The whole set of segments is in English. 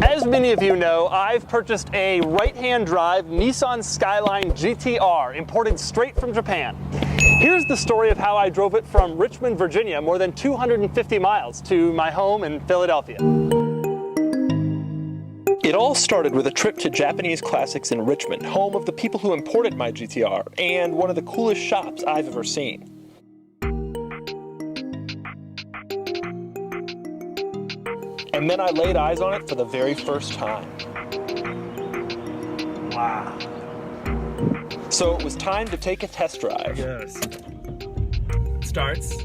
As many of you know, I've purchased a right-hand drive Nissan Skyline GTR, imported straight from Japan. Here's the story of how I drove it from Richmond, Virginia, more than 250 miles to my home in Philadelphia. It all started with a trip to Japanese Classics in Richmond, home of the people who imported my GTR, and one of the coolest shops I've ever seen. And then I laid eyes on it for the very first time. Wow. So it was time to take a test drive. Yes. It starts.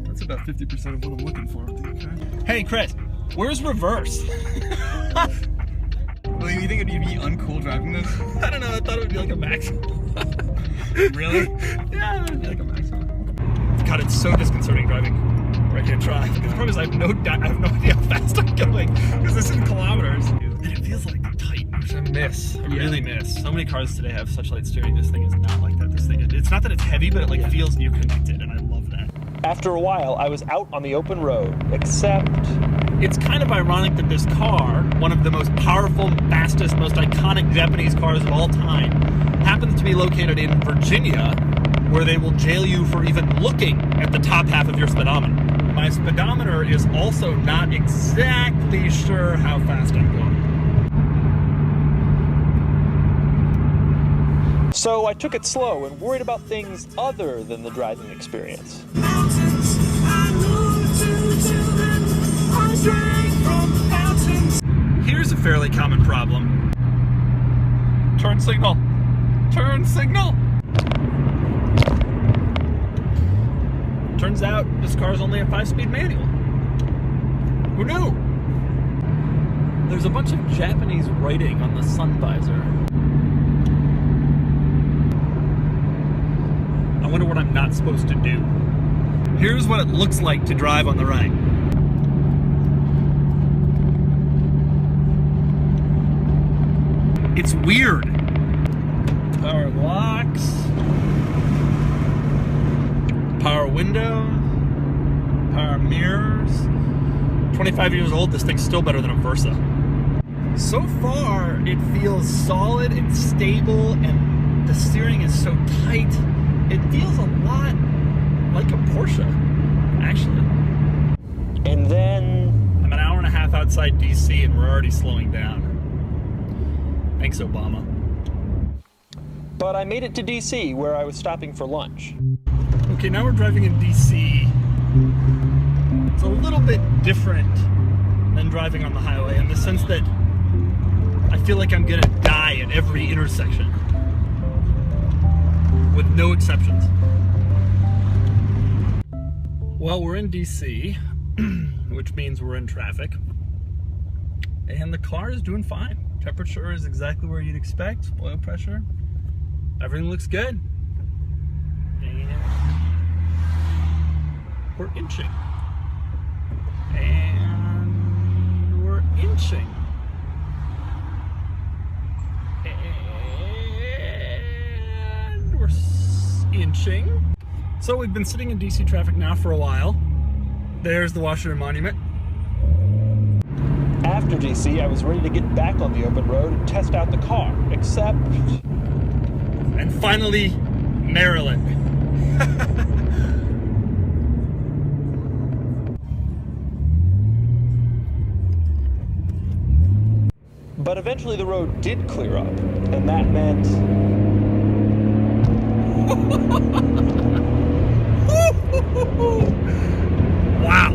That's about 50% of what I'm looking for with the car. Hey, Chris, where's reverse? Well, you think it'd be uncool driving this? I don't know, I thought it would be like a maximum. Really? Yeah, it would be like a maximum. God, it's so disconcerting driving right-hand drive. The problem is I have no idea how fast I'm going, because this is in kilometers. And it feels like tight, which I miss. I really miss. So many cars today have such light steering. This thing is not like that. This thing, it's not that it's heavy, but it like feels you're connected, and I love that. After a while, I was out on the open road, except... It's kind of ironic that this car, one of the most powerful, fastest, most iconic Japanese cars of all time, happens to be located in Virginia, where they will jail you for even looking at the top half of your speedometer. My speedometer is also not exactly sure how fast I'm going. So I took it slow and worried about things other than the driving experience. Here's a fairly common problem. Turn signal. Turn signal. Turns out this car's only a 5-speed manual. Who knew? There's a bunch of Japanese writing on the sun visor. I wonder what I'm not supposed to do. Here's what it looks like to drive on the right. It's weird. Power locks. Power windows. Power mirrors. 25 years old, this thing's still better than a Versa. So far, it feels solid and stable, and the steering is so tight. It feels a lot like a Porsche, actually. And then... I'm an hour and a half outside DC, and we're already slowing down. Thanks, Obama. But I made it to DC, where I was stopping for lunch. Okay, now we're driving in DC. It's a little bit different than driving on the highway in the sense that I feel like I'm gonna die at every intersection, with no exceptions. Well, we're in DC, which means we're in traffic, and the car is doing fine. Temperature is exactly where you'd expect. Oil pressure, everything looks good. And we're inching. And we're inching. And we're inching. So we've been sitting in DC traffic now for a while. There's the Washington Monument. After DC, I was ready to get back on the open road and test out the car, except... And finally, Maryland. But eventually the road did clear up, and that meant... Wow.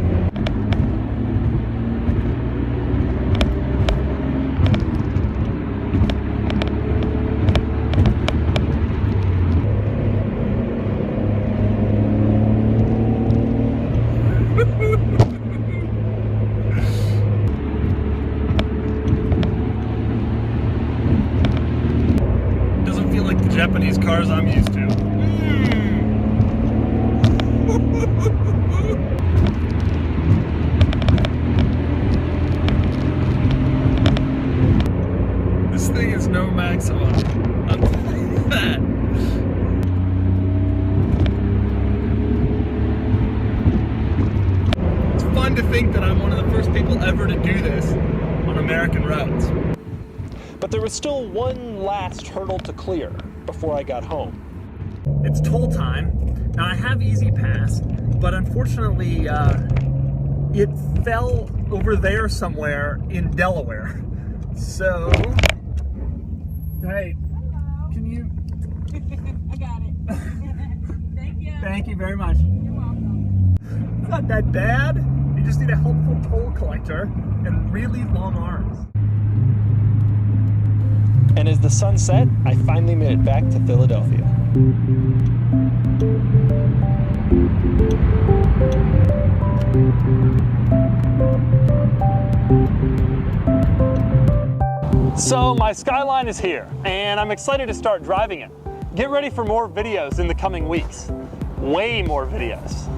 Doesn't feel like the Japanese cars I'm used to. This thing is no Maxima. I'm telling you that. It's fun to think that I'm one of the first people ever to do this on American roads. But there was still one last hurdle to clear before I got home. It's toll time. Now I have Easy Pass, but unfortunately it fell over there somewhere in Delaware. So, hey, can you? I got it. Thank you. Thank you very much. You're welcome. It's not that bad. You just need a helpful toll collector and really long arms. And as the sun set, I finally made it back to Philadelphia. So my Skyline is here, and I'm excited to start driving it. Get ready for more videos in the coming weeks. Way more videos.